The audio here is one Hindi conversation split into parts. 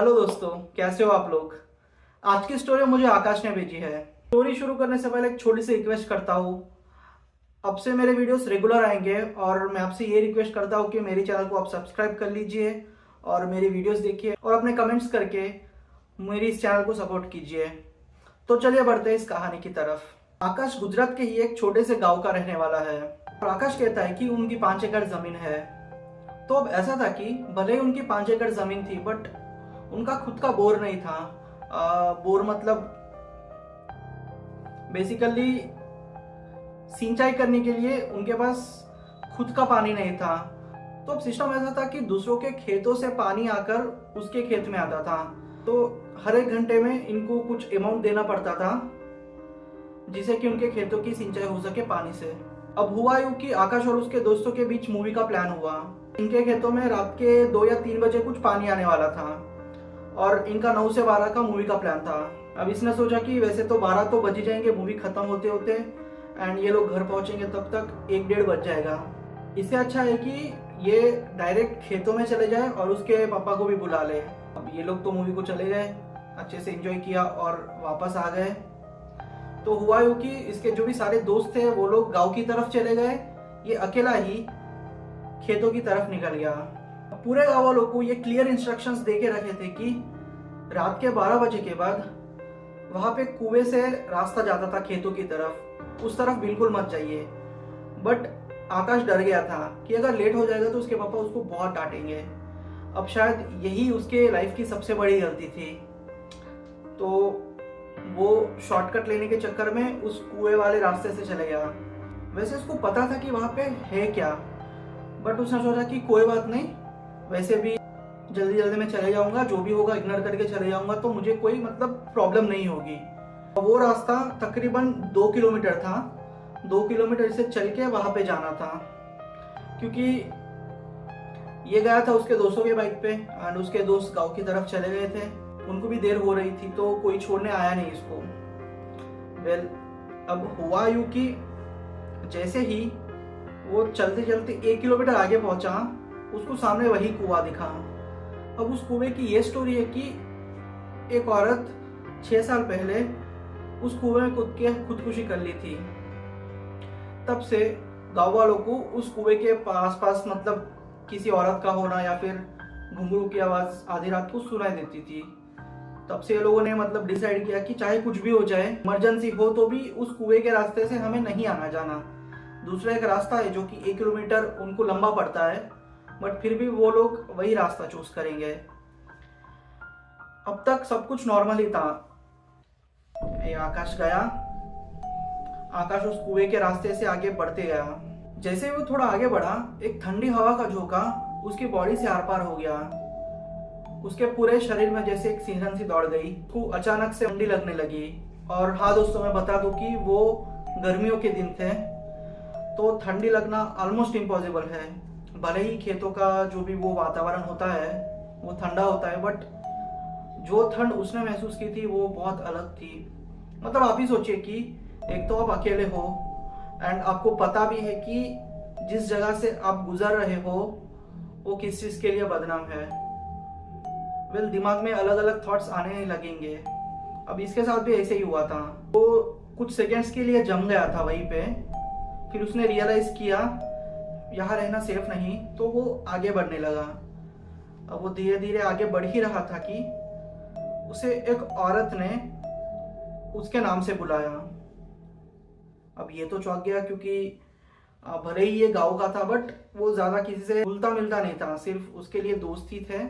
हेलो दोस्तों, कैसे हो आप लोग। आज की स्टोरी मुझे आकाश ने भेजी है। स्टोरी शुरू करने से पहले एक छोटी सी रिक्वेस्ट करता हूँ। अब से मेरे वीडियोस रेगुलर आएंगे और मैं आपसे ये रिक्वेस्ट करता हूँ कि मेरे चैनल को आप सब्सक्राइब कर लीजिए और मेरी वीडियोस देखिए और अपने कमेंट्स करके मेरी इस चैनल को सपोर्ट कीजिए। तो चलिए बढ़ते हैं इस कहानी की तरफ। आकाश गुजरात के ही एक छोटे से गाँव का रहने वाला है और आकाश कहता है कि उनकी 5 एकड़ जमीन है। तो अब ऐसा था कि भले ही उनकी 5 एकड़ जमीन थी बट उनका खुद का बोर नहीं था। बोर मतलब बेसिकली सिंचाई करने के लिए उनके पास खुद का पानी नहीं था। तो अब सिस्टम ऐसा था कि दूसरों के खेतों से पानी आकर उसके खेत में आता था। तो हर एक घंटे में इनको कुछ अमाउंट देना पड़ता था जिससे कि उनके खेतों की सिंचाई हो सके पानी से। अब हुआ यूं कि आकाश और उसके दोस्तों के बीच मूवी का प्लान हुआ। इनके खेतों में रात के 2 या 3 बजे कुछ पानी आने वाला था और इनका 9 से 12 का मूवी का प्लान था। अब इसने सोचा कि वैसे तो 12 तो बज ही जाएंगे मूवी खत्म होते होते एंड ये लोग घर पहुंचेंगे तब तक 1-1:30 बज जाएगा। इससे अच्छा है कि ये डायरेक्ट खेतों में चले जाए और उसके पापा को भी बुला ले। अब ये लोग तो मूवी को चले गए, अच्छे से एंजॉय किया और वापस आ गए। तो हुआ यूं कि इसके जो भी सारे दोस्त थे वो लोग गांव की तरफ चले गए, ये अकेला ही खेतों की तरफ निकल गया। पूरे गांव वालों को ये क्लियर इंस्ट्रक्शंस दे के रखे थे कि रात के 12 बजे के बाद वहां पे कुएं से रास्ता जाता था खेतों की तरफ, उस तरफ बिल्कुल मत जाइए। बट आकाश डर गया था कि अगर लेट हो जाएगा तो उसके पापा उसको बहुत डांटेंगे। अब शायद यही उसके लाइफ की सबसे बड़ी गलती थी। तो वो शॉर्टकट लेने के चक्कर में उस कुएं वाले रास्ते से चले गया। वैसे उसको पता था कि वहां पे है क्या, बट उसने सोचा कि कोई बात नहीं, वैसे भी जल्दी जल्दी में चले जाऊंगा, जो भी होगा इग्नोर करके चले जाऊंगा तो मुझे कोई मतलब प्रॉब्लम नहीं होगी। वो रास्ता तकरीबन 2 किलोमीटर था। 2 किलोमीटर से चल के वहां पे जाना था क्योंकि ये गया था उसके दोस्तों के बाइक पे एंड उसके दोस्त गांव की तरफ चले गए थे। उनको भी देर हो रही थी तो कोई छोड़ने आया नहीं इसको। वेल, अब हुआ यूं कि जैसे ही वो चलते चलते 1 किलोमीटर आगे पहुंचा उसको सामने वही कुआं दिखा। अब उस कुएं की ये स्टोरी है कि एक औरत 6 साल पहले उस कुएं में कूद के खुदकुशी कर ली थी। तब से गांव वालों को उस कुएं के पास मतलब किसी औरत का होना या फिर घुंघरू की आवाज आधी रात को सुनाई देती थी। तब से ये लोगों ने मतलब डिसाइड किया कि चाहे कुछ भी हो जाए, इमरजेंसी हो तो भी उस कुएं के रास्ते से हमें नहीं आना जाना। दूसरा एक रास्ता है जो कि 1 किलोमीटर उनको लंबा पड़ता है, बट फिर भी वो लोग वही रास्ता चूज करेंगे। अब तक सब कुछ नॉर्मल ही था। ये आकाश गया। आकाश उस कुएं के रास्ते से आगे बढ़ते गया। जैसे ही वो थोड़ा आगे बढ़ा, एक ठंडी हवा का झोंका उसकी बॉडी से आर पार हो गया। उसके पूरे शरीर में जैसे एक सिहरन सी दौड़ गई। उसको अचानक से ठंडी लगने लगी। और हाँ दोस्तों, मैं बता दूं कि वो गर्मियों के दिन थे तो ठंडी लगना ऑलमोस्ट इम्पॉसिबल है। भले ही खेतों का जो भी वो वातावरण होता है वो ठंडा होता है, बट जो ठंड उसने महसूस की थी वो बहुत अलग थी। मतलब आप ही सोचिए कि एक तो आप अकेले हो एंड आपको पता भी है कि जिस जगह से आप गुजर रहे हो वो किस चीज के लिए बदनाम है। वेल, दिमाग में अलग अलग थॉट्स आने लगेंगे। अब इसके साथ भी ऐसे ही हुआ था। वो कुछ सेकेंड्स के लिए जम गया था वहीं पे। फिर उसने रियलाइज किया यहाँ रहना सेफ नहीं, तो वो आगे बढ़ने लगा। अब वो धीरे धीरे आगे बढ़ ही रहा था कि उसे एक औरत ने उसके नाम से बुलाया। अब ये तो चौंक गया क्योंकि भले ही ये गांव का था बट वो ज्यादा किसी से मिलता मिलता नहीं था, सिर्फ उसके लिए दोस्त ही थे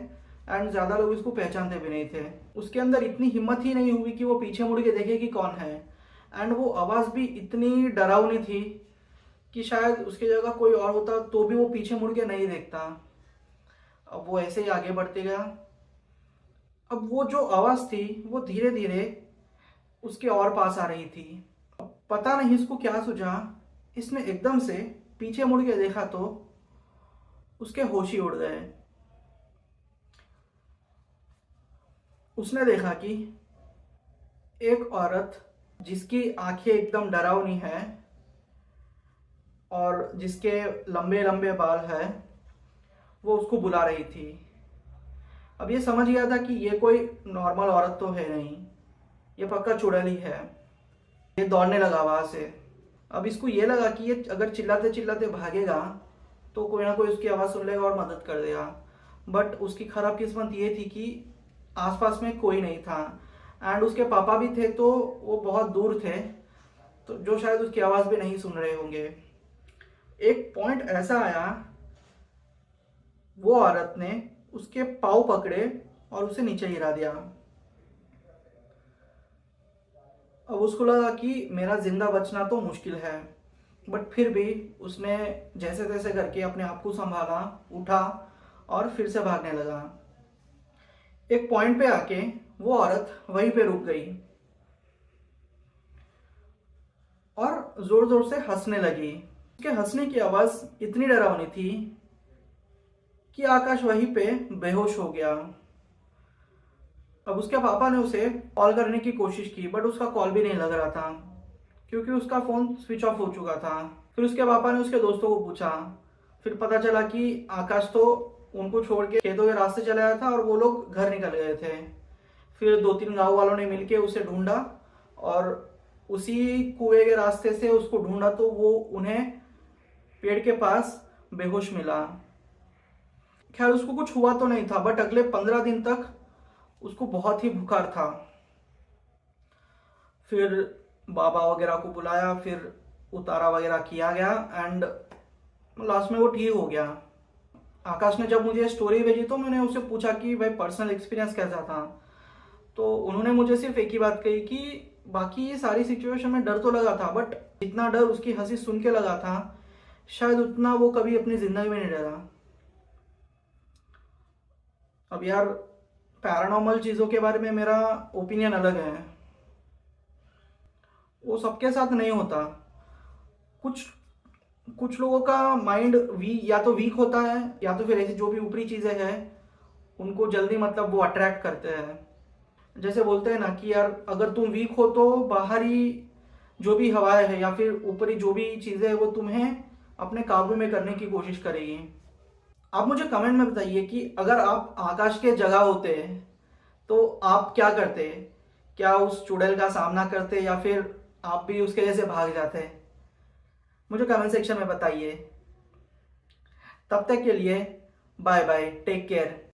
एंड ज्यादा लोग इसको पहचानते भी नहीं थे। उसके अंदर इतनी हिम्मत ही नहीं हुई कि वो पीछे मुड़ के देखे कि कौन है। एंड वो आवाज भी इतनी डरावनी थी कि शायद उसकी जगह कोई और होता तो भी वो पीछे मुड़ के नहीं देखता। अब वो ऐसे ही आगे बढ़ते गया। अब वो जो आवाज थी वो धीरे धीरे उसके और पास आ रही थी। अब पता नहीं इसको क्या सूझा, इसने एकदम से पीछे मुड़ के देखा तो उसके होश ही उड़ गए। उसने देखा कि एक औरत जिसकी आंखें एकदम डरावनी है और जिसके लंबे लंबे बाल है वो उसको बुला रही थी। अब ये समझ गया था कि ये कोई नॉर्मल औरत तो है नहीं, ये पक्का चुड़ैल ही है। ये दौड़ने लगा वहां से। अब इसको ये लगा कि ये अगर चिल्लाते चिल्लाते भागेगा तो कोई ना कोई उसकी आवाज़ सुन लेगा और मदद कर देगा। बट उसकी खराब किस्मत ये थी कि आसपास में कोई नहीं था, एंड उसके पापा भी थे तो वो बहुत दूर थे, तो जो शायद उसकी आवाज़ भी नहीं सुन रहे होंगे। एक पॉइंट ऐसा आया, वो औरत ने उसके पाँव पकड़े और उसे नीचे गिरा दिया। अब उसको लगा कि मेरा जिंदा बचना तो मुश्किल है, बट फिर भी उसने जैसे तैसे करके अपने आप को संभाला, उठा और फिर से भागने लगा। एक पॉइंट पे आके वो औरत वहीं पे रुक गई और जोर जोर से हंसने लगी। उसके हंसने की आवाज इतनी डरावनी थी कि आकाश वहीं पे बेहोश हो गया। अब उसके पापा ने उसे कॉल करने की कोशिश की, बट उसका कॉल भी नहीं लग रहा था क्योंकि उसका फोन स्विच ऑफ हो चुका था। फिर उसके पापा ने उसके दोस्तों को पूछा, फिर पता चला कि आकाश तो उनको छोड़ के खेतों के रास्ते चला गया था और वो लोग घर निकल गए थे। फिर 2-3 गांव वालों ने मिलके उसे ढूंढा और उसी कुएं के रास्ते से उसको ढूंढा तो वो उन्हें पेड़ के पास बेहोश मिला। खैर उसको कुछ हुआ तो नहीं था, बट अगले 15 दिन तक उसको बहुत ही बुखार था। फिर बाबा वगैरह को बुलाया, फिर उतारा वगैरह किया गया एंड लास्ट में वो ठीक हो गया। आकाश ने जब मुझे स्टोरी भेजी तो मैंने उससे पूछा कि भाई पर्सनल एक्सपीरियंस कैसा था, तो उन्होंने मुझे सिर्फ एक ही बात कही कि बाकी ये सारी सिचुएशन में डर तो लगा था, बट जितना डर उसकी हंसी सुन के लगा था शायद उतना वो कभी अपनी जिंदगी में नहीं डरा। अब यार पैरानॉर्मल चीज़ों के बारे में मेरा ओपिनियन अलग है, वो सबके साथ नहीं होता। कुछ कुछ लोगों का माइंड या तो वीक होता है या तो फिर ऐसी जो भी ऊपरी चीज़ें हैं उनको जल्दी मतलब वो अट्रैक्ट करते हैं। जैसे बोलते हैं ना कि यार अगर तुम वीक हो तो बाहरी जो भी हवाएं है या फिर ऊपरी जो भी चीज़ें है वो तुम्हें अपने काबू में करने की कोशिश करेगी। आप मुझे कमेंट में बताइए कि अगर आप आकाश के जगह होते तो आप क्या करते? क्या उस चुड़ैल का सामना करते या फिर आप भी उसके जैसे भाग जाते? मुझे कमेंट सेक्शन में बताइए। तब तक के लिए बाय बाय, टेक केयर।